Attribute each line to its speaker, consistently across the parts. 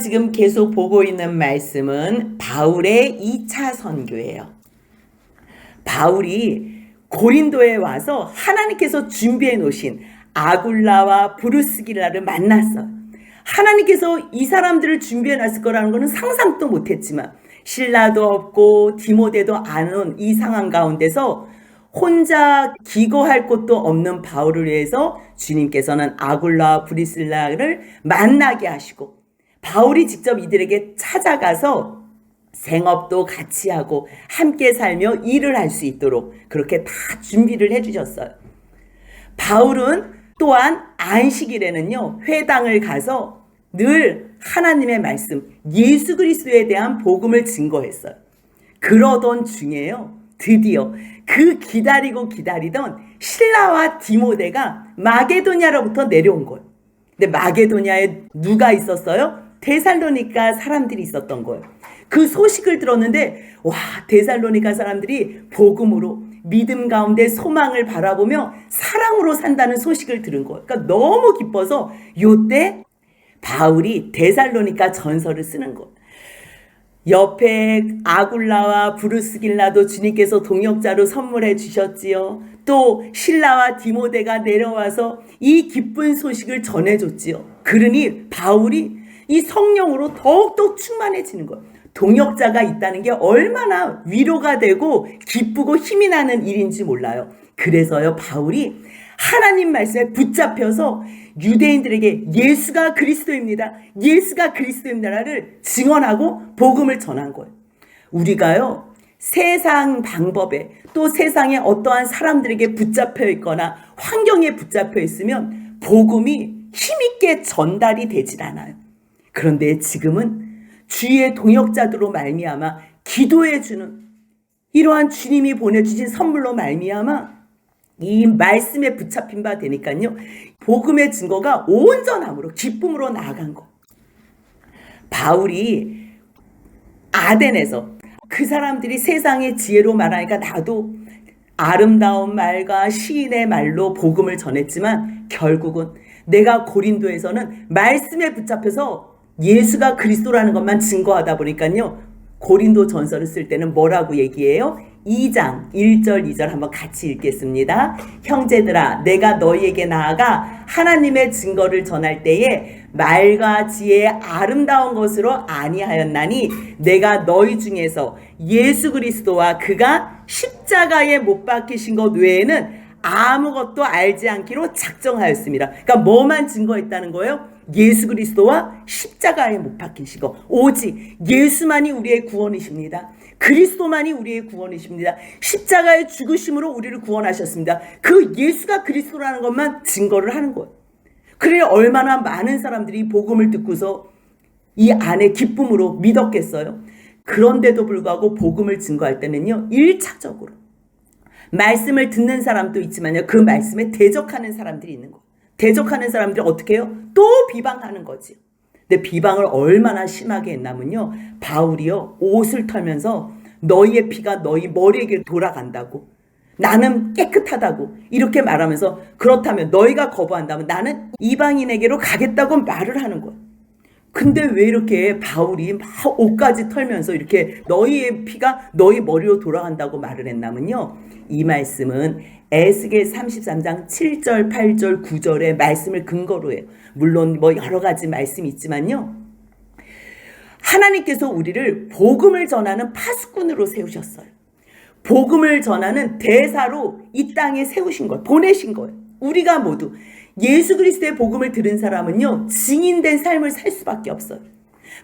Speaker 1: 지금 계속 보고 있는 말씀은 바울의 2차 선교예요. 바울이 고린도에 와서 하나님께서 준비해 놓으신 아굴라와 브루스길라를 만났어요. 하나님께서 이 사람들을 준비해 놨을 거라는 것은 상상도 못했지만 신라도 없고 디모데도 안 온 이 상황 가운데서 혼자 기거할 곳도 없는 바울을 위해서 주님께서는 아굴라와 브리슬라를 만나게 하시고 바울이 직접 이들에게 찾아가서 생업도 같이 하고 함께 살며 일을 할 수 있도록 그렇게 다 준비를 해주셨어요. 바울은 또한 안식일에는요 회당을 가서 늘 하나님의 말씀 예수 그리스도에 대한 복음을 증거했어요. 그러던 중에요 드디어 그 기다리던 실라와 디모데가 마게도냐로부터 내려온 거예요. 근데 마게도냐에 누가 있었어요? 데살로니가 사람들이 있었던 거예요. 그 소식을 들었는데 와 데살로니가 사람들이 복음으로 믿음 가운데 소망을 바라보며 사랑으로 산다는 소식을 들은 거예요. 그러니까 너무 기뻐서 요때 바울이 데살로니가 전서를 쓰는 거예요. 옆에 아굴라와 브루스길라도 주님께서 동역자로 선물해 주셨지요. 또 실라와 디모데가 내려와서 이 기쁜 소식을 전해줬지요. 그러니 바울이 이 성령으로 더욱더 충만해지는 거예요. 동역자가 있다는 게 얼마나 위로가 되고 기쁘고 힘이 나는 일인지 몰라요. 그래서요 바울이 하나님 말씀에 붙잡혀서 유대인들에게 예수가 그리스도입니다. 예수가 그리스도입니다를 증언하고 복음을 전한 거예요. 우리가요 세상 방법에 또 세상에 어떠한 사람들에게 붙잡혀 있거나 환경에 붙잡혀 있으면 복음이 힘있게 전달이 되질 않아요. 그런데 지금은 주의 동역자들로 말미암아 기도해 주는 이러한 주님이 보내주신 선물로 말미암아 이 말씀에 붙잡힌 바 되니까요 복음의 증거가 온전함으로 기쁨으로 나아간 거. 바울이 아덴에서 그 사람들이 세상의 지혜로 말하니까 나도 아름다운 말과 시인의 말로 복음을 전했지만 결국은 내가 고린도에서는 말씀에 붙잡혀서 예수가 그리스도라는 것만 증거하다 보니까요 고린도 전서를 쓸 때는 뭐라고 얘기해요? 2장 1절 2절 한번 같이 읽겠습니다. 형제들아 내가 너희에게 나아가 하나님의 증거를 전할 때에 말과 지혜의 아름다운 것으로 아니하였나니 내가 너희 중에서 예수 그리스도와 그가 십자가에 못 박히신 것 외에는 아무것도 알지 않기로 작정하였습니다. 그러니까 뭐만 증거했다는 거예요? 예수 그리스도와 십자가에 못 박히신 것. 오직 예수만이 우리의 구원이십니다. 그리스도만이 우리의 구원이십니다. 십자가의 죽으심으로 우리를 구원하셨습니다. 그 예수가 그리스도라는 것만 증거를 하는 거예요. 그래 얼마나 많은 사람들이 복음을 듣고서 이 안에 기쁨으로 믿었겠어요. 그런데도 불구하고 복음을 증거할 때는요 1차적으로 말씀을 듣는 사람도 있지만요 그 말씀에 대적하는 사람들이 있는 거예요. 대적하는 사람들이 어떻게 해요? 또 비방하는 거지. 근데 비방을 얼마나 심하게 했냐면요 바울이요 옷을 털면서 너희의 피가 너희 머리에게 돌아간다고 나는 깨끗하다고 이렇게 말하면서 그렇다면 너희가 거부한다면 나는 이방인에게로 가겠다고 말을 하는 거예요. 근데 왜 이렇게 바울이 막 옷까지 털면서 이렇게 너희의 피가 너희 머리로 돌아간다고 말을 했냐면요 이 말씀은 에스겔 33장 7절 8절 9절의 말씀을 근거로 해요. 물론 뭐 여러 가지 말씀이 있지만요 하나님께서 우리를 복음을 전하는 파수꾼으로 세우셨어요. 복음을 전하는 대사로 이 땅에 세우신 거예요. 보내신 거예요. 우리가 모두 예수 그리스도의 복음을 들은 사람은요 증인된 삶을 살 수밖에 없어요.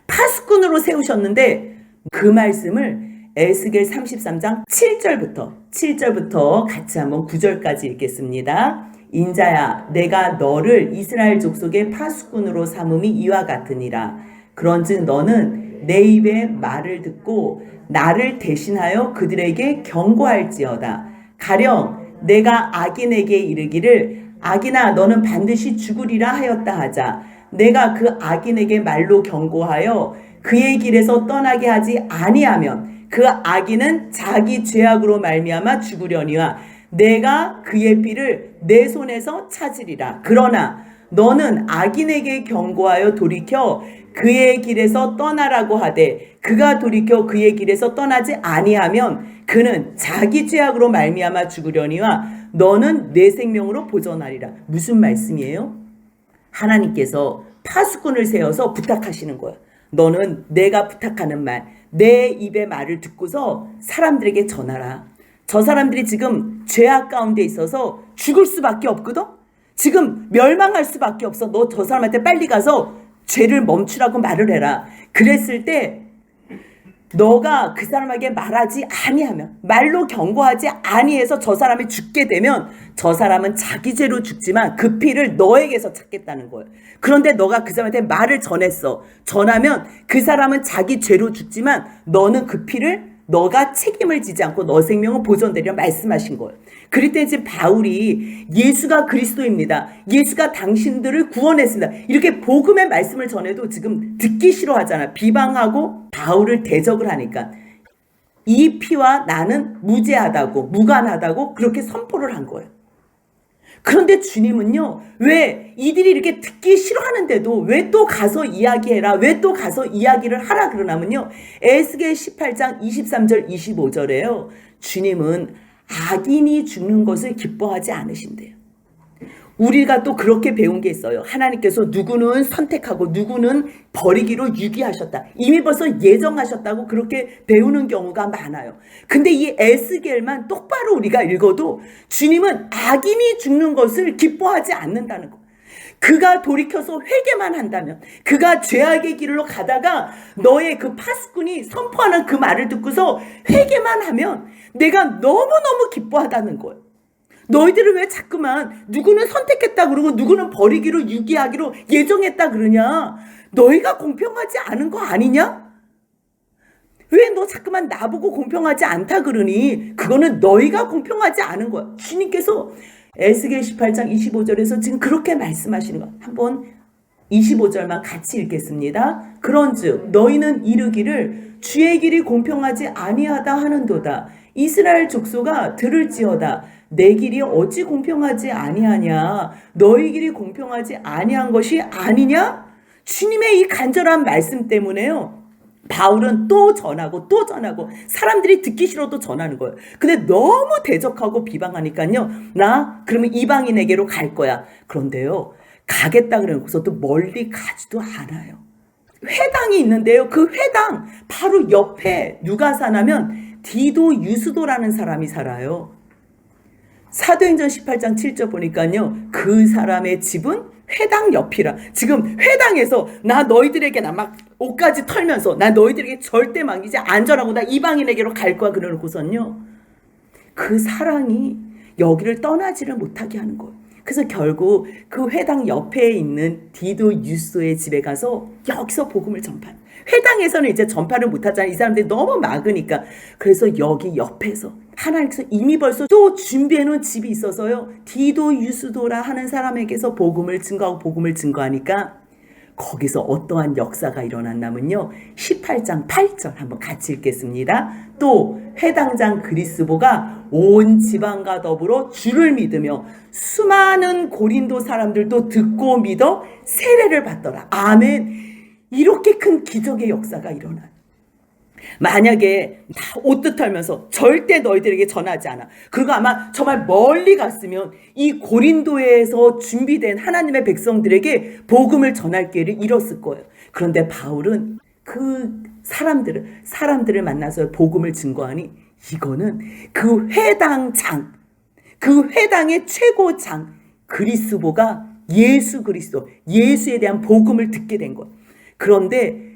Speaker 1: 파수꾼으로 세우셨는데 그 말씀을 에스겔 33장 7절부터 같이 한번 9절까지 읽겠습니다. 인자야 내가 너를 이스라엘 족속의 파수꾼으로 삼음이 이와 같으니라. 그런즉 너는 내 입의 말을 듣고 나를 대신하여 그들에게 경고할지어다. 가령 내가 악인에게 이르기를 악인아 너는 반드시 죽으리라 하였다 하자. 내가 그 악인에게 말로 경고하여 그의 길에서 떠나게 하지 아니하면 그 악인은 자기 죄악으로 말미암아 죽으려니와 내가 그의 피를 내 손에서 찾으리라. 그러나 너는 악인에게 경고하여 돌이켜 그의 길에서 떠나라고 하되 그가 돌이켜 그의 길에서 떠나지 아니하면 그는 자기 죄악으로 말미암아 죽으려니와 너는 내 생명으로 보존하리라. 무슨 말씀이에요? 하나님께서 파수꾼을 세워서 부탁하시는 거야. 너는 내가 부탁하는 말, 내 입의 말을 듣고서 사람들에게 전하라. 저 사람들이 지금 죄악 가운데 있어서 죽을 수밖에 없거든? 지금 멸망할 수밖에 없어. 너 저 사람한테 빨리 가서 죄를 멈추라고 말을 해라. 그랬을 때 너가 그 사람에게 말하지 아니하면, 말로 경고하지 아니해서 저 사람이 죽게 되면 저 사람은 자기 죄로 죽지만 그 피를 너에게서 찾겠다는 거예요. 그런데 너가 그 사람한테 말을 전했어. 전하면 그 사람은 자기 죄로 죽지만 너는 그 피를 너가 책임을 지지 않고 너 생명은 보존되리라 말씀하신 거예요. 그럴 때 이제 바울이 예수가 그리스도입니다. 예수가 당신들을 구원했습니다. 이렇게 복음의 말씀을 전해도 지금 듣기 싫어하잖아. 비방하고 바울을 대적을 하니까 이 피와 나는 무죄하다고 무관하다고 그렇게 선포를 한 거예요. 그런데 주님은요, 왜 이들이 이렇게 듣기 싫어하는데도 왜 또 가서 이야기해라, 왜 또 가서 이야기를 하라 그러냐면요, 에스겔 18장 23절 25절에요. 주님은 악인이 죽는 것을 기뻐하지 않으신대요. 우리가 또 그렇게 배운 게 있어요. 하나님께서 누구는 선택하고 누구는 버리기로 유기하셨다. 이미 벌써 예정하셨다고 그렇게 배우는 경우가 많아요. 근데 이 에스겔만 똑바로 우리가 읽어도 주님은 악인이 죽는 것을 기뻐하지 않는다는 거. 그가 돌이켜서 회개만 한다면, 그가 죄악의 길로 가다가 너의 그 파수꾼이 선포하는 그 말을 듣고서 회개만 하면 내가 너무너무 기뻐하다는 거예요. 너희들은 왜 자꾸만 누구는 선택했다 그러고 누구는 버리기로 유기하기로 예정했다 그러냐? 너희가 공평하지 않은 거 아니냐? 왜 너 자꾸만 나보고 공평하지 않다 그러니? 그거는 너희가 공평하지 않은 거야. 주님께서 에스겔 18장 25절에서 지금 그렇게 말씀하시는 거야. 한번 25절만 같이 읽겠습니다. 그런즉 너희는 이르기를 주의 길이 공평하지 아니하다 하는도다. 이스라엘 족속아 들을지어다. 내 길이 어찌 공평하지 아니하냐? 너희 길이 공평하지 아니한 것이 아니냐? 주님의 이 간절한 말씀 때문에요, 바울은 또 전하고 또 전하고 사람들이 듣기 싫어도 전하는 거예요. 근데 너무 대적하고 비방하니까요, 나 그러면 이방인에게로 갈 거야. 그런데요, 가겠다 그러고서도 멀리 가지도 않아요. 회당이 있는데요, 그 회당 바로 옆에 누가 사냐면 디도 유스도라는 사람이 살아요. 사도행전 18장 7절 보니까요, 그 사람의 집은 회당 옆이라. 지금 회당에서 나 너희들에게 나 막 옷까지 털면서 나 너희들에게 절대 맡기지 안전하고 나 이방인에게로 갈 거야 그러고선요, 그 사랑이 여기를 떠나지를 못하게 하는 거예요. 그래서 결국 그 회당 옆에 있는 디도 유스도의 집에 가서 여기서 복음을 전파하는. 회당에서는 이제 전파를 못하잖아요. 이 사람들이 너무 막으니까. 그래서 여기 옆에서 하나님께서 이미 벌써 또 준비해놓은 집이 있어서요, 디도 유스도라 하는 사람에게서 복음을 증거하고 복음을 증거하니까 거기서 어떠한 역사가 일어났냐면요, 18장 8절 한번 같이 읽겠습니다. 또 회당장 그리스보가 온 지방과 더불어 주를 믿으며 수많은 고린도 사람들도 듣고 믿어 세례를 받더라. 아멘. 이렇게 큰 기적의 역사가 일어나요. 만약에 다 옷도 털면서 절대 너희들에게 전하지 않아. 그리고 아마 정말 멀리 갔으면 이 고린도에서 준비된 하나님의 백성들에게 복음을 전할 기회를 잃었을 거예요. 그런데 바울은 그 사람들을 만나서 복음을 증거하니 이거는 그 회당장, 그 회당의 최고장 그리스도가 예수 그리스도, 예수에 대한 복음을 듣게 된 거예요. 그런데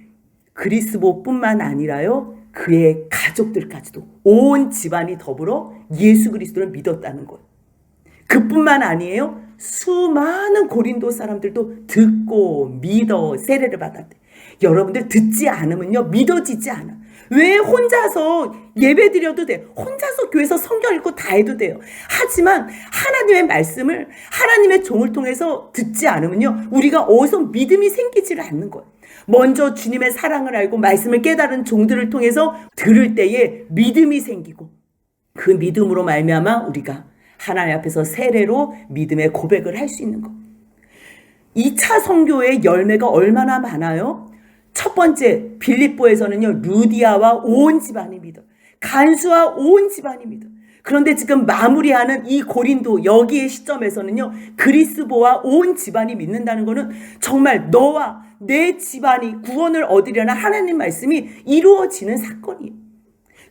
Speaker 1: 그리스도뿐만 아니라요, 그의 가족들까지도 온 집안이 더불어 예수 그리스도를 믿었다는 거예요. 그뿐만 아니에요. 수많은 고린도 사람들도 듣고 믿어 세례를 받았대. 여러분들 듣지 않으면요, 믿어지지 않아. 왜? 혼자서 예배 드려도 돼. 혼자서 교회에서 성경 읽고 다 해도 돼요. 하지만 하나님의 말씀을 하나님의 종을 통해서 듣지 않으면요, 우리가 어디서 믿음이 생기지를 않는 거예요. 먼저 주님의 사랑을 알고 말씀을 깨달은 종들을 통해서 들을 때에 믿음이 생기고 그 믿음으로 말미암아 우리가 하나님 앞에서 세례로 믿음의 고백을 할 수 있는 것. 2차 선교의 열매가 얼마나 많아요? 첫 번째 빌립보에서는요, 루디아와 온 집안이 믿어. 간수와 온 집안이 믿어. 그런데 지금 마무리하는 이 고린도 여기의 시점에서는요, 그리스도와 온 집안이 믿는다는 것은 정말 너와 내 집안이 구원을 얻으려는 하나님 말씀이 이루어지는 사건이에요.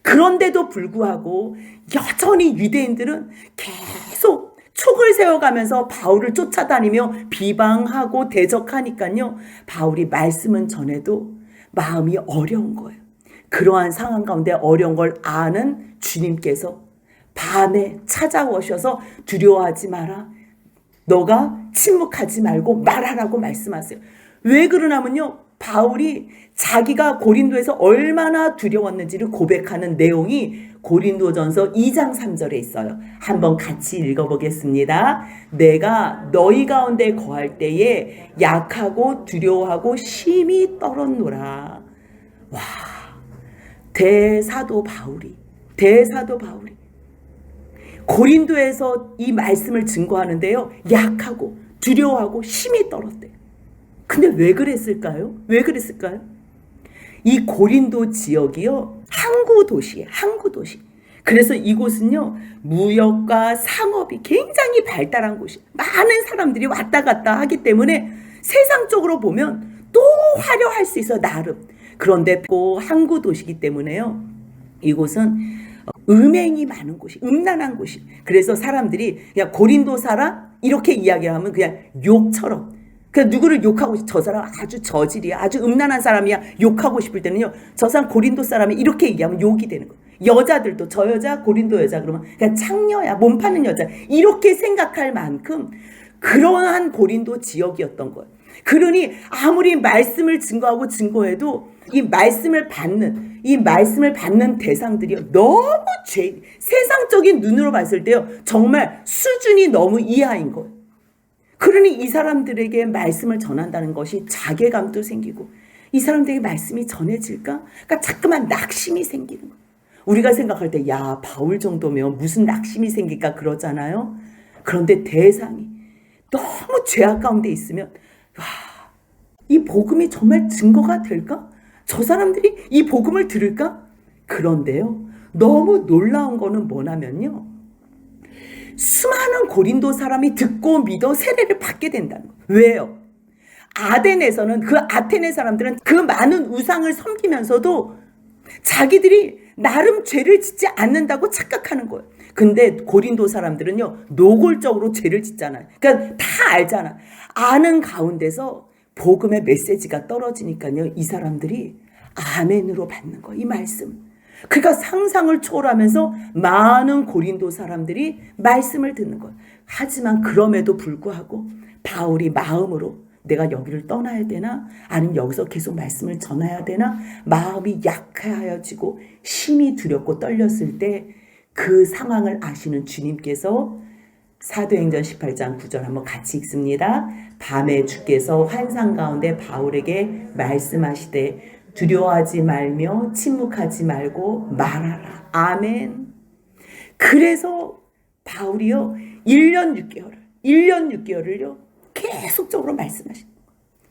Speaker 1: 그런데도 불구하고 여전히 유대인들은 계속 촉을 세워가면서 바울을 쫓아다니며 비방하고 대적하니까요, 바울이 말씀은 전해도 마음이 어려운 거예요. 그러한 상황 가운데 어려운 걸 아는 주님께서 밤에 찾아오셔서 두려워하지 마라. 너가 침묵하지 말고 말하라고 말씀하세요. 왜 그러냐면요, 바울이 자기가 고린도에서 얼마나 두려웠는지를 고백하는 내용이 고린도전서 2장 3절에 있어요. 한번 같이 읽어보겠습니다. 내가 너희 가운데 거할 때에 약하고 두려워하고 심히 떨었노라. 와, 대사도 바울이 고린도에서 이 말씀을 증거하는데요, 약하고 두려워하고 심히 떨었대. 근데 왜 그랬을까요? 이 고린도 지역이요, 항구 도시예요. 그래서 이곳은요, 무역과 상업이 굉장히 발달한 곳이에요. 많은 사람들이 왔다 갔다 하기 때문에 세상적으로 보면 또 화려할 수 있어, 나름. 그런데 항구 도시이기 때문에요, 이곳은 음행이 많은 곳이, 음란한 곳이. 그래서 사람들이 그냥 고린도 사람 이렇게 이야기하면 그냥 욕처럼, 그냥 누구를 욕하고 싶, 저 사람 아주 저질이야, 아주 음란한 사람이야, 욕하고 싶을 때는요, 저 사람 고린도 사람이 이렇게 얘기하면 욕이 되는 거예요. 여자들도 저 여자 고린도 여자 그러면 그냥 창녀야, 몸 파는 여자, 이렇게 생각할 만큼 그러한 고린도 지역이었던 거예요. 그러니 아무리 말씀을 증거하고 증거해도 이 말씀을 받는 대상들이 너무 세상적인 눈으로 봤을 때요, 정말 수준이 너무 이하인 거예요. 그러니 이 사람들에게 말씀을 전한다는 것이 자괴감도 생기고, 이 사람들에게 말씀이 전해질까? 그러니까 자꾸만 낙심이 생기는 거예요. 우리가 생각할 때, 야, 바울 정도면 무슨 낙심이 생길까 그러잖아요. 그런데 대상이 너무 죄악 가운데 있으면, 와, 이 복음이 정말 증거가 될까? 저 사람들이 이 복음을 들을까? 그런데요, 너무 놀라운 거는 뭐냐면요, 수많은 고린도 사람이 듣고 믿어 세례를 받게 된다는 거예요. 왜요? 아덴에서는, 그 아테네 사람들은 그 많은 우상을 섬기면서도 자기들이 나름 죄를 짓지 않는다고 착각하는 거예요. 근데 고린도 사람들은요, 노골적으로 죄를 짓잖아요. 그러니까 다 알잖아. 아는 가운데서 복음의 메시지가 떨어지니까요, 이 사람들이 아멘으로 받는 거예요, 이 말씀. 그러니까 상상을 초월하면서 많은 고린도 사람들이 말씀을 듣는 거예요. 하지만 그럼에도 불구하고 바울이 마음으로 내가 여기를 떠나야 되나? 아니면 여기서 계속 말씀을 전해야 되나? 마음이 약해하여지고 심히 두렵고 떨렸을 때 그 상황을 아시는 주님께서 사도행전 18장 9절 한번 같이 읽습니다. 밤에 주께서 환상 가운데 바울에게 말씀하시되 두려워하지 말며 침묵하지 말고 말하라. 아멘. 그래서 바울이요, 1년 6개월을요 계속적으로 말씀하시는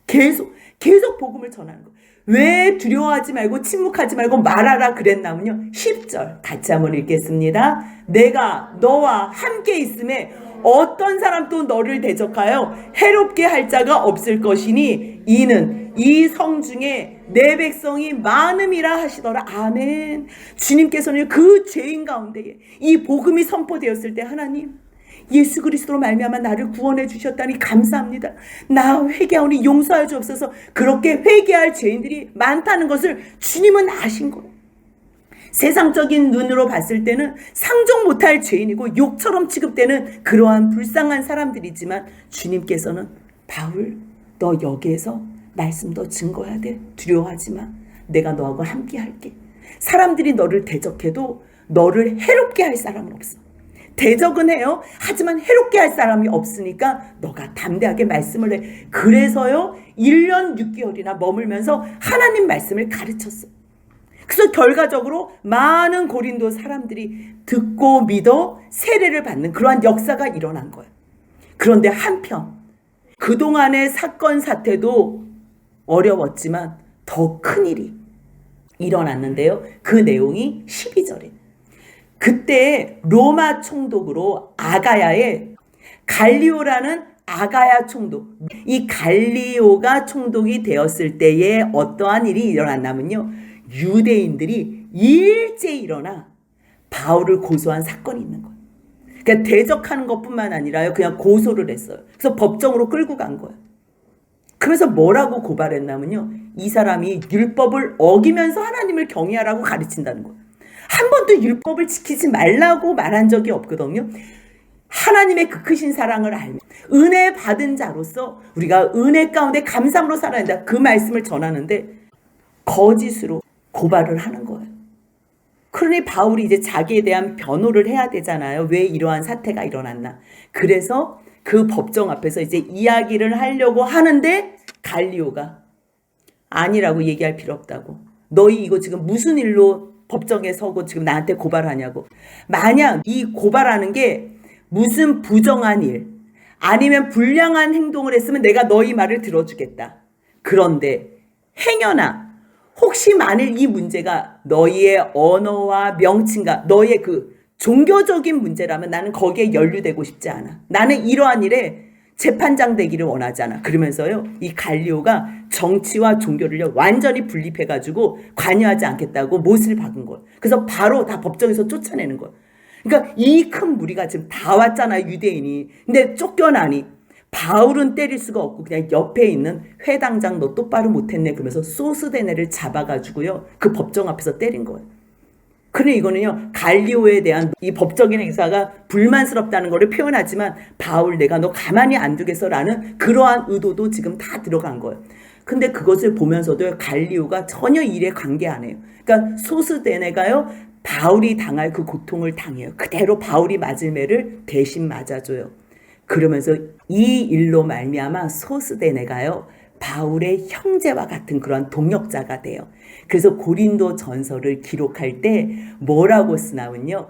Speaker 1: 거예요. 계속 복음을 전하는 거예요. 왜 두려워하지 말고 침묵하지 말고 말하라 그랬냐면요, 10절 같이 한번 읽겠습니다. 내가 너와 함께 있음에 어떤 사람도 너를 대적하여 해롭게 할 자가 없을 것이니 이는 이 성 중에 내 백성이 많음이라 하시더라. 아멘. 주님께서는 그 죄인 가운데에 이 복음이 선포되었을 때, 하나님, 예수 그리스도로 말미암아 나를 구원해 주셨다니 감사합니다. 나 회개하오니 용서하여 주옵소서. 그렇게 회개할 죄인들이 많다는 것을 주님은 아신 거예요. 세상적인 눈으로 봤을 때는 상종 못할 죄인이고 욕처럼 취급되는 그러한 불쌍한 사람들이지만, 주님께서는 바울, 너 여기에서 말씀 더 증거해야 돼. 두려워하지 마. 내가 너하고 함께 할게. 사람들이 너를 대적해도 너를 해롭게 할 사람은 없어. 대적은 해요. 하지만 해롭게 할 사람이 없으니까 너가 담대하게 말씀을 해. 그래서요, 1년 6개월이나 머물면서 하나님 말씀을 가르쳤어. 그래서 결과적으로 많은 고린도 사람들이 듣고 믿어 세례를 받는 그러한 역사가 일어난 거예요. 그런데 한편 그동안의 사건 사태도 어려웠지만 더 큰 일이 일어났는데요. 그 내용이 12절에 그때 로마 총독으로 아가야의 갈리오라는 아가야 총독, 이 갈리오가 총독이 되었을 때에 어떠한 일이 일어났냐면요, 유대인들이 일제히 일어나 바울을 고소한 사건이 있는 거예요. 그러니까 대적하는 것뿐만 아니라요, 그냥 고소를 했어요. 그래서 법정으로 끌고 간 거예요. 그래서 뭐라고 고발했냐면요, 이 사람이 율법을 어기면서 하나님을 경외하라고 가르친다는 거예요. 한 번도 율법을 지키지 말라고 말한 적이 없거든요. 하나님의 그 크신 사랑을 알면 은혜 받은 자로서 우리가 은혜 가운데 감사함으로 살아야 된다, 그 말씀을 전하는데 거짓으로 고발을 하는 거예요. 그러니 바울이 이제 자기에 대한 변호를 해야 되잖아요. 왜 이러한 사태가 일어났나. 그래서 그 법정 앞에서 이제 이야기를 하려고 하는데 갈리오가 아니라고, 얘기할 필요 없다고. 너희 이거 지금 무슨 일로 법정에 서고 지금 나한테 고발하냐고. 만약 이 고발하는 게 무슨 부정한 일 아니면 불량한 행동을 했으면 내가 너희 말을 들어주겠다. 그런데 행여나 혹시 만일 이 문제가 너희의 언어와 명칭과 너희의 그 종교적인 문제라면 나는 거기에 연루되고 싶지 않아. 나는 이러한 일에 재판장 되기를 원하지 않아. 그러면서요, 이 갈리오가 정치와 종교를 완전히 분립해가지고 관여하지 않겠다고 못을 박은 거예요. 그래서 바로 다 법정에서 쫓아내는 거예요. 그러니까 이 큰 무리가 지금 다 왔잖아요, 유대인이. 근데 쫓겨나니 바울은 때릴 수가 없고 그냥 옆에 있는 회당장 너 똑바로 못했네 그러면서 소스데네를 잡아가지고요, 그 법정 앞에서 때린 거예요. 그래, 이거는요, 갈리오에 대한 이 법적인 행사가 불만스럽다는 것을 표현하지만 바울 내가 너 가만히 안 두겠어라는 그러한 의도도 지금 다 들어간 거예요. 근데 그것을 보면서도 갈리오가 전혀 일에 관계 안 해요. 그러니까 소스데네가요, 바울이 당할 그 고통을 당해요. 그대로 바울이 맞을 매를 대신 맞아줘요. 그러면서 이 일로 말미암아 소스데네가요, 바울의 형제와 같은 그런 동역자가 돼요. 그래서 고린도 전서를 기록할 때 뭐라고 쓰나면요,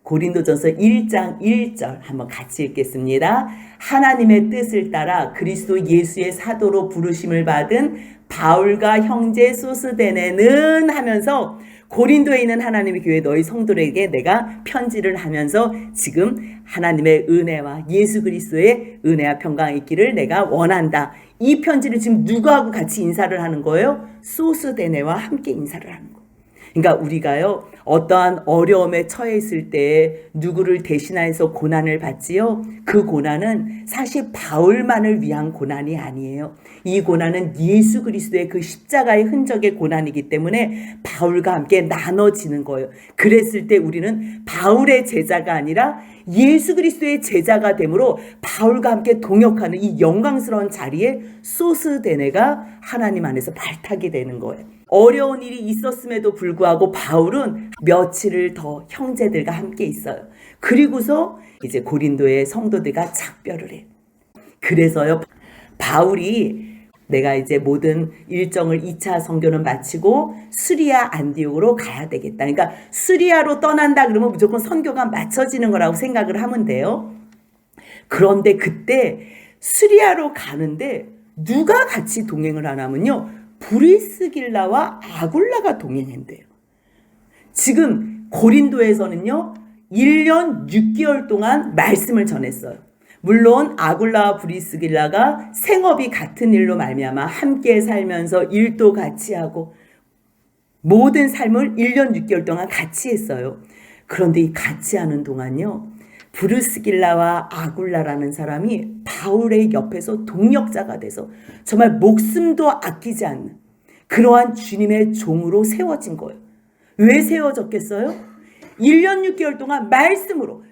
Speaker 1: 고린도 전서 1장 1절 한번 같이 읽겠습니다. 하나님의 뜻을 따라 그리스도 예수의 사도로 부르심을 받은 바울과 형제 소스데네는 하면서 고린도에 있는 하나님의 교회 너희 성도들에게 내가 편지를 하면서 지금 하나님의 은혜와 예수 그리스도의 은혜와 평강이 있기를 내가 원한다. 이 편지를 지금 누구하고 같이 인사를 하는 거예요? 소스데네와 함께 인사를 하는 거예요. 그러니까 우리가요, 어떠한 어려움에 처해 있을 때 누구를 대신해서 고난을 받지요? 그 고난은 사실 바울만을 위한 고난이 아니에요. 이 고난은 예수 그리스도의 그 십자가의 흔적의 고난이기 때문에 바울과 함께 나눠지는 거예요. 그랬을 때 우리는 바울의 제자가 아니라 예수 그리스도의 제자가 되므로 바울과 함께 동역하는 이 영광스러운 자리에 소스데네가 하나님 안에서 발탁이 되는 거예요. 어려운 일이 있었음에도 불구하고 바울은 며칠을 더 형제들과 함께 있어요. 그리고서 이제 고린도의 성도들과 작별을 해요. 그래서요, 바울이 내가 이제 모든 일정을 2차 선교는 마치고 수리아 안디옥으로 가야 되겠다. 그러니까 수리아로 떠난다 그러면 무조건 선교가 마쳐지는 거라고 생각을 하면 돼요. 그런데 그때 수리아로 가는데 누가 같이 동행을 하냐면요, 브리스길라와 아굴라가 동행한대요. 지금 고린도에서는요, 1년 6개월 동안 말씀을 전했어요. 물론 아굴라와 브리스길라가 생업이 같은 일로 말미암아 함께 살면서 일도 같이 하고 모든 삶을 1년 6개월 동안 같이 했어요. 그런데 이 같이 하는 동안요, 브리스길라와 아굴라라는 사람이 바울의 옆에서 동역자가 돼서 정말 목숨도 아끼지 않는 그러한 주님의 종으로 세워진 거예요. 왜 세워졌겠어요? 1년 6개월 동안 말씀으로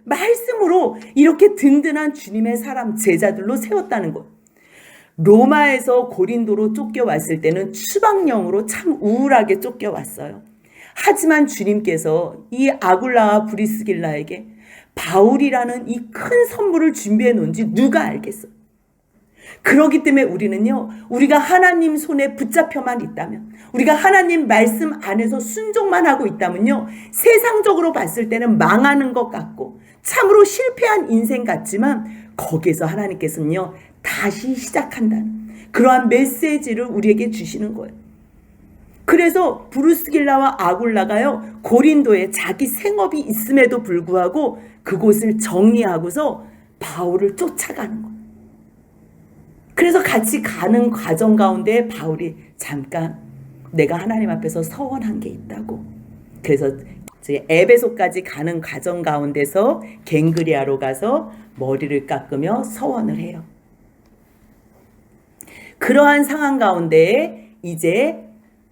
Speaker 1: 이렇게 든든한 주님의 사람 제자들로 세웠다는 것. 로마에서 고린도로 쫓겨왔을 때는 추방령으로 참 우울하게 쫓겨왔어요. 하지만 주님께서 이 아굴라와 브리스길라에게 바울이라는 이 큰 선물을 준비해 놓은지 누가 알겠어? 그렇기 때문에 우리는요, 우리가 하나님 손에 붙잡혀만 있다면, 우리가 하나님 말씀 안에서 순종만 하고 있다면요, 세상적으로 봤을 때는 망하는 것 같고 참으로 실패한 인생 같지만 거기에서 하나님께서는요, 다시 시작한다는 그러한 메시지를 우리에게 주시는 거예요. 그래서 브루스길라와 아굴라가요, 고린도에 자기 생업이 있음에도 불구하고 그곳을 정리하고서 바울을 쫓아가는 거예요. 그래서 같이 가는 과정 가운데 바울이 잠깐 내가 하나님 앞에서 서원한 게 있다고. 그래서 에베소까지 가는 과정 가운데서 갱그리아로 가서 머리를 깎으며 서원을 해요. 그러한 상황 가운데 이제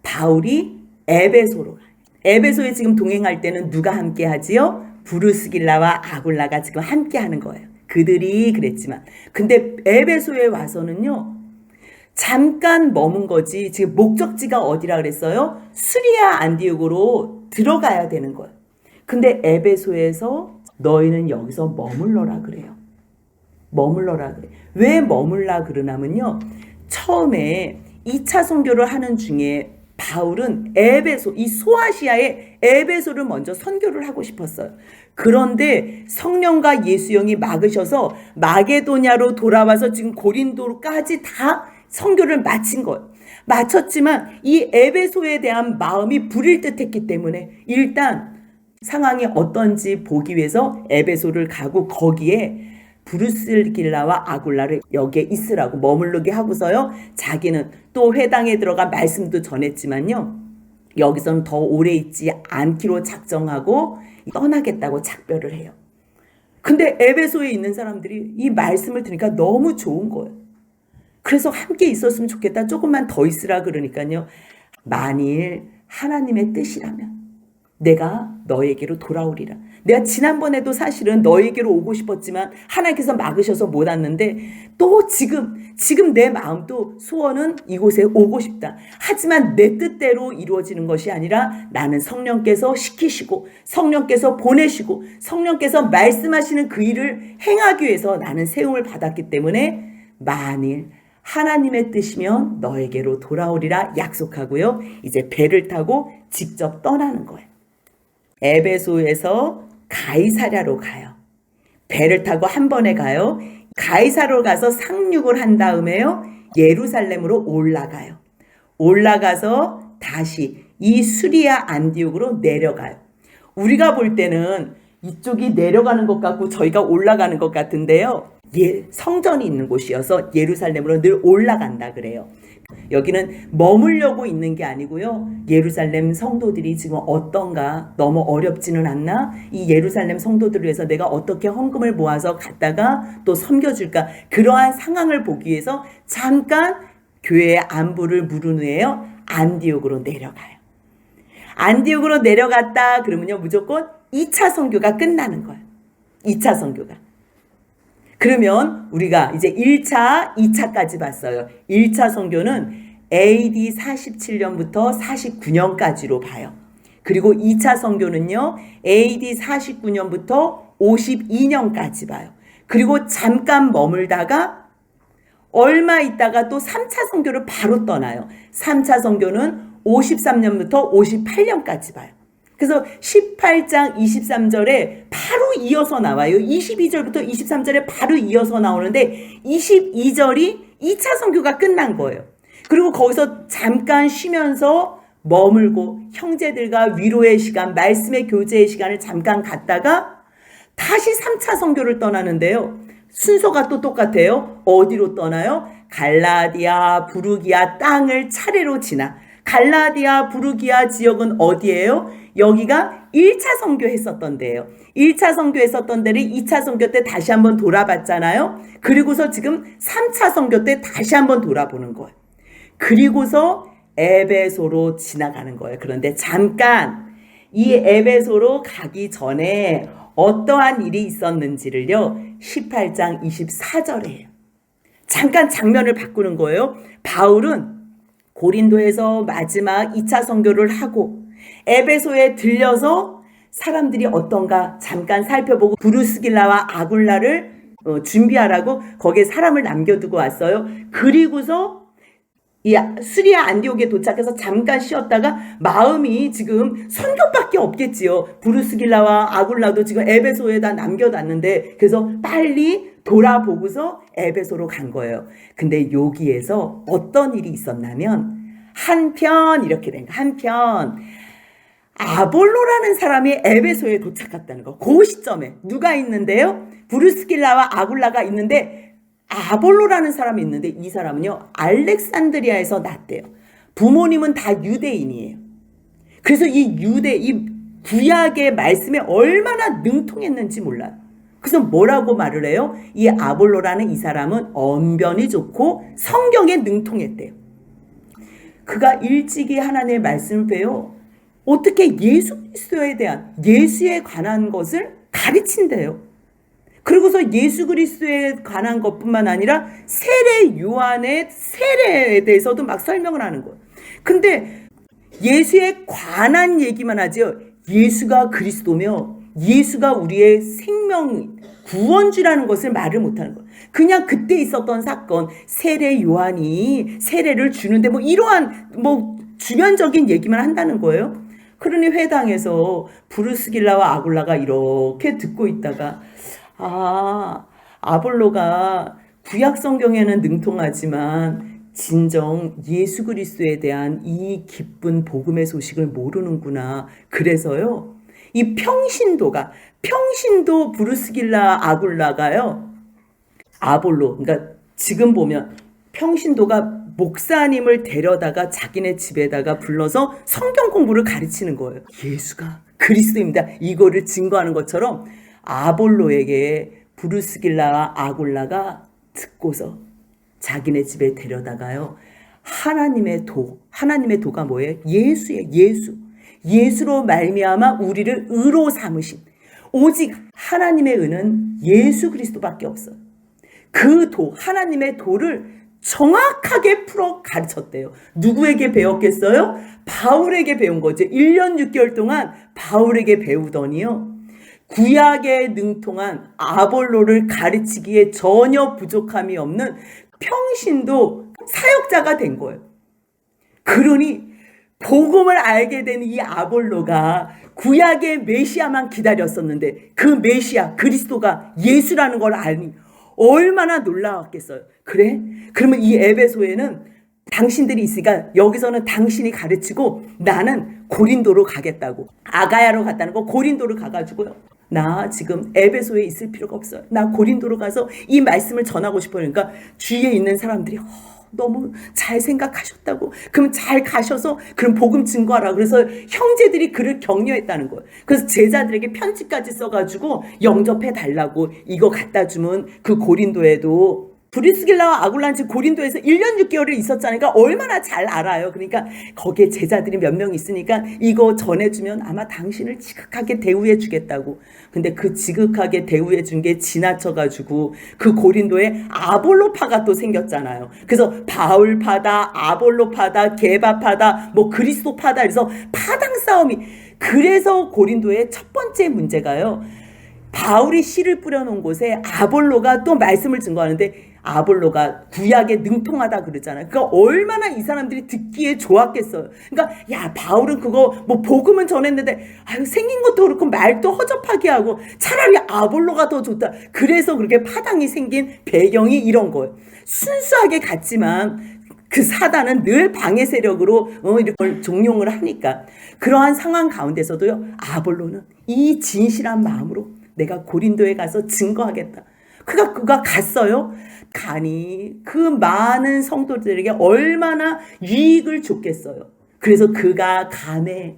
Speaker 1: 바울이 에베소로 가요. 에베소에 지금 동행할 때는 누가 함께 하지요? 브루스길라와 아굴라가 지금 함께 하는 거예요. 그들이 그랬지만 근데 에베소에 와서는요, 잠깐 머문 거지. 지금 목적지가 어디라 그랬어요? 수리아 안디옥으로 들어가야 되는 거예요. 근데 에베소에서 너희는 여기서 머물러라 그래요. 머물러라 그래. 왜 머물라 그러냐면요, 처음에 2차 선교를 하는 중에 바울은 에베소, 이 소아시아의 에베소를 먼저 선교를 하고 싶었어요. 그런데 성령과 예수 영이 막으셔서 마게도냐로 돌아와서 지금 고린도까지 다 선교를 마친 거예요. 마쳤지만 이 에베소에 대한 마음이 불일 듯했기 때문에 일단 상황이 어떤지 보기 위해서 에베소를 가고 거기에 브루스길라와 아굴라를 여기에 있으라고 머물르게 하고서요, 자기는 또 회당에 들어가 말씀도 전했지만요, 여기서는 더 오래 있지 않기로 작정하고 떠나겠다고 작별을 해요. 근데 에베소에 있는 사람들이 이 말씀을 들으니까 너무 좋은 거예요. 그래서 함께 있었으면 좋겠다, 조금만 더 있으라 그러니까요, 만일 하나님의 뜻이라면 내가 너에게로 돌아오리라. 내가 지난번에도 사실은 너에게로 오고 싶었지만 하나님께서 막으셔서 못 왔는데 또 지금 내 마음도 소원은 이곳에 오고 싶다. 하지만 내 뜻대로 이루어지는 것이 아니라 나는 성령께서 시키시고 성령께서 보내시고 성령께서 말씀하시는 그 일을 행하기 위해서 나는 세움을 받았기 때문에 만일 하나님의 뜻이면 너에게로 돌아오리라 약속하고요, 이제 배를 타고 직접 떠나는 거예요. 에베소에서 가이사랴로 가요. 배를 타고 한 번에 가요. 가이사로 가서 상륙을 한 다음에요, 예루살렘으로 올라가요. 올라가서 다시 이 수리아 안디옥으로 내려가요. 우리가 볼 때는 이쪽이 내려가는 것 같고 저희가 올라가는 것 같은데요, 성전이 있는 곳이어서 예루살렘으로 늘 올라간다 그래요. 여기는 머물려고 있는 게 아니고요, 예루살렘 성도들이 지금 어떤가, 너무 어렵지는 않나, 이 예루살렘 성도들을 위해서 내가 어떻게 헌금을 모아서 갔다가 또 섬겨줄까, 그러한 상황을 보기 위해서 잠깐 교회의 안부를 물은 후에요, 안디옥으로 내려가요. 안디옥으로 내려갔다 그러면요, 무조건 2차 선교가 끝나는 거예요. 2차 선교가. 그러면 우리가 이제 1차, 2차까지 봤어요. 1차 선교는 AD 47년부터 49년까지로 봐요. 그리고 2차 선교는요, AD 49년부터 52년까지 봐요. 그리고 잠깐 머물다가 얼마 있다가 또 3차 선교를 바로 떠나요. 3차 선교는 53년부터 58년까지 봐요. 그래서 18장 23절에 바로 이어서 나와요. 22절부터 23절에 바로 이어서 나오는데 22절이 2차 선교가 끝난 거예요. 그리고 거기서 잠깐 쉬면서 머물고 형제들과 위로의 시간, 말씀의 교제의 시간을 잠깐 갖다가 다시 3차 선교를 떠나는데요, 순서가 또 똑같아요. 어디로 떠나요? 갈라디아, 부르기아 땅을 차례로 지나. 갈라디아, 부르기아 지역은 어디예요? 여기가 1차 선교했었던 데예요. 1차 선교했었던 데를 2차 선교 때 다시 한번 돌아봤잖아요. 그리고서 지금 3차 선교 때 다시 한번 돌아보는 거예요. 그리고서 에베소로 지나가는 거예요. 그런데 잠깐 이 에베소로 가기 전에 어떠한 일이 있었는지를요, 18장 24절에 잠깐 장면을 바꾸는 거예요. 바울은 고린도에서 마지막 2차 선교를 하고 에베소에 들려서 사람들이 어떤가 잠깐 살펴보고 브루스길라와 아굴라를 준비하라고 거기에 사람을 남겨두고 왔어요. 그리고서 이 수리아 안디옥에 도착해서 잠깐 쉬었다가 마음이 지금 선교밖에 없겠지요. 브루스길라와 아굴라도 지금 에베소에다 남겨놨는데 그래서 빨리 돌아보고서 에베소로 간 거예요. 근데 여기에서 어떤 일이 있었냐면 한편 이렇게 된 거예요. 한편 아볼로라는 사람이 에베소에 도착했다는 거. 그 시점에 누가 있는데요? 브루스길라와 아굴라가 있는데 아볼로라는 사람이 있는데 이 사람은요 알렉산드리아에서 났대요. 부모님은 다 유대인이에요. 그래서 이 구약의 말씀에 얼마나 능통했는지 몰라요. 그래서 뭐라고 말을 해요? 이 아볼로라는 이 사람은 언변이 좋고 성경에 능통했대요. 그가 일찍이 하나님의 말씀을 배워 어떻게 예수 그리스도에 대한 예수에 관한 것을 가르친대요. 그리고서 예수 그리스도에 관한 것뿐만 아니라 세례 요한의 세례에 대해서도 막 설명을 하는 거예요. 근데 예수에 관한 얘기만 하죠. 예수가 그리스도며 예수가 우리의 생명 구원주라는 것을 말을 못하는 거예요. 그냥 그때 있었던 사건, 세례 요한이 세례를 주는데 뭐 이러한 뭐 주변적인 얘기만 한다는 거예요. 그러니 회당에서 브루스길라와 아굴라가 이렇게 듣고 있다가 아볼로가 구약 성경에는 능통하지만 진정 예수 그리스도에 대한 이 기쁜 복음의 소식을 모르는구나. 그래서요, 이 평신도 브루스길라 아굴라가요, 아볼로, 그러니까 지금 보면 평신도가 목사님을 데려다가 자기네 집에다가 불러서 성경 공부를 가르치는 거예요. 예수가 그리스도입니다. 이거를 증거하는 것처럼 아볼로에게 브루스길라와 아굴라가 듣고서 자기네 집에 데려다가요. 하나님의 도가 뭐예요? 예수예요. 예수로 말미암아 우리를 의로 삼으신 오직 하나님의 의는 예수 그리스도밖에 없어요. 그 하나님의 도를 정확하게 풀어 가르쳤대요. 누구에게 배웠겠어요? 바울에게 배운 거죠. 1년 6개월 동안 바울에게 배우더니요. 구약에 능통한 아볼로를 가르치기에 전혀 부족함이 없는 평신도 사역자가 된 거예요. 그러니 복음을 알게 된 이 아볼로가 구약의 메시아만 기다렸었는데 그 메시아 그리스도가 예수라는 걸 알니 얼마나 놀라웠겠어요. 그래? 그러면 이 에베소에는 당신들이 있으니까 여기서는 당신이 가르치고 나는 고린도로 가겠다고. 아가야로 갔다는 거 고린도로 가가지고요. 나 지금 에베소에 있을 필요가 없어요. 나 고린도로 가서 이 말씀을 전하고 싶어요. 그러니까 주위에 있는 사람들이 너무 잘 생각하셨다고. 그럼 잘 가셔서 그럼 복음 증거하라. 그래서 형제들이 그를 격려했다는 거예요. 그래서 제자들에게 편지까지 써가지고 영접해 달라고 이거 갖다 주면 그 고린도에도 브리스길라와 아굴라는 고린도에서 1년 6개월을 있었잖아요. 그러니까 얼마나 잘 알아요. 그러니까 거기에 제자들이 몇 명 있으니까 이거 전해주면 아마 당신을 지극하게 대우해 주겠다고. 근데 그 지극하게 대우해 준 게 지나쳐가지고 그 고린도에 아볼로파가 또 생겼잖아요. 그래서 바울파다, 아볼로파다, 게바파다, 뭐 그리스도파다. 그래서 파당 싸움이. 그래서 고린도의 첫 번째 문제가요. 바울이 씨를 뿌려놓은 곳에 아볼로가 또 말씀을 증거하는데 아볼로가 구약에 능통하다 그러잖아요. 그러니까 얼마나 이 사람들이 듣기에 좋았겠어요. 그러니까 야 바울은 그거 뭐 복음은 전했는데 생긴 것도 그렇고 말도 허접하게 하고 차라리 아볼로가 더 좋다. 그래서 그렇게 파당이 생긴 배경이 이런 거예요. 순수하게 갔지만 그 사단은 늘 방해 세력으로 이걸 종용을 하니까 그러한 상황 가운데서도요. 아볼로는 이 진실한 마음으로 내가 고린도에 가서 증거하겠다. 그가 갔어요. 가니 그 많은 성도들에게 얼마나 유익을 줬겠어요. 그래서 그가 가네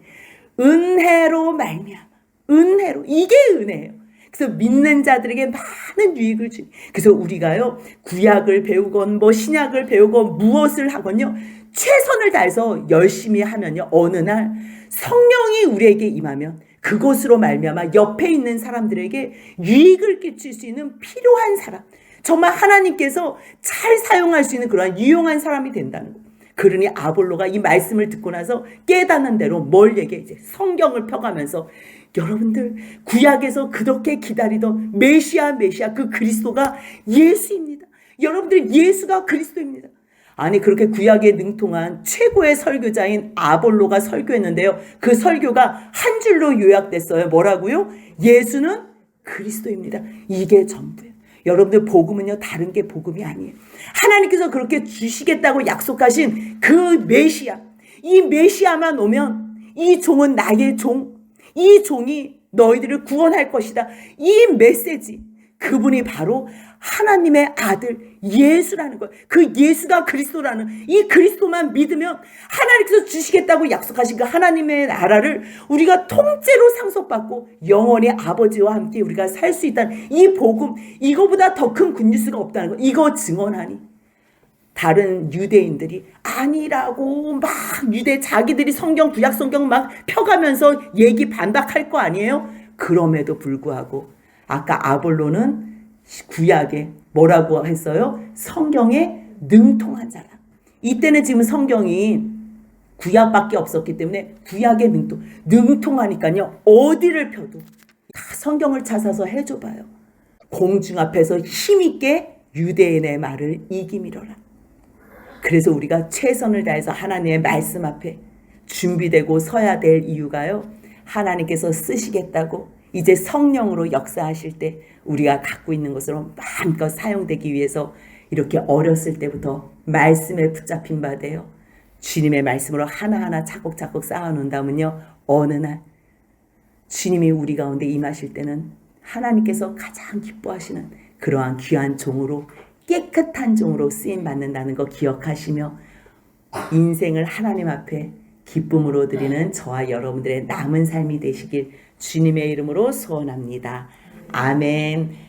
Speaker 1: 은혜로 말미암아 은혜로 이게 은혜예요. 그래서 믿는 자들에게 많은 유익을 주니 그래서 우리가요 구약을 배우건 뭐 신약을 배우건 무엇을 하건요 최선을 다해서 열심히 하면요 어느 날 성령이 우리에게 임하면 그것으로 말미암아 옆에 있는 사람들에게 유익을 끼칠 수 있는 필요한 사람 정말 하나님께서 잘 사용할 수 있는 그러한 유용한 사람이 된다는 거. 그러니 아볼로가 이 말씀을 듣고 나서 깨닫는 대로 뭘 얘기해? 이제 성경을 펴가면서 여러분들 구약에서 그렇게 기다리던 메시아 그 그리스도가 예수입니다. 여러분들 예수가 그리스도입니다. 아니 그렇게 구약에 능통한 최고의 설교자인 아볼로가 설교했는데요. 그 설교가 한 줄로 요약됐어요. 뭐라고요? 예수는 그리스도입니다. 이게 전부예요. 여러분들 복음은요 다른 게 복음이 아니에요. 하나님께서 그렇게 주시겠다고 약속하신 그 메시아, 이 메시아만 오면 이 종은 나의 종, 이 종이 너희들을 구원할 것이다. 이 메시지, 그분이 바로 하나님의 아들 예수라는 거예요. 그 예수가 그리스도라는 이 그리스도만 믿으면 하나님께서 주시겠다고 약속하신 그 하나님의 나라를 우리가 통째로 상속받고 영원히 아버지와 함께 우리가 살 수 있다는 이 복음, 이거보다 더 큰 굿뉴스가 없다는 거. 이거 증언하니 다른 유대인들이 아니라고 막 자기들이 성경 구약 성경 막 펴가면서 얘기 반박할 거 아니에요? 그럼에도 불구하고 아까 아볼로는 구약에 뭐라고 했어요? 성경에 능통한 자라. 이때는 지금 성경이 구약밖에 없었기 때문에 구약에 능통하니까요. 어디를 펴도 다 성경을 찾아서 해줘봐요. 공중 앞에서 힘있게 유대인의 말을 이기미러라. 그래서 우리가 최선을 다해서 하나님의 말씀 앞에 준비되고 서야 될 이유가요. 하나님께서 쓰시겠다고 이제 성령으로 역사하실 때 우리가 갖고 있는 것으로 마음껏 사용되기 위해서 이렇게 어렸을 때부터 말씀에 붙잡힌 바 되어 주님의 말씀으로 하나하나 차곡차곡 쌓아놓는다면요. 어느 날 주님이 우리 가운데 임하실 때는 하나님께서 가장 기뻐하시는 그러한 귀한 종으로 깨끗한 종으로 쓰임받는다는 거 기억하시며 인생을 하나님 앞에 기쁨으로 드리는 저와 여러분들의 남은 삶이 되시길 주님의 이름으로 소원합니다. 아멘.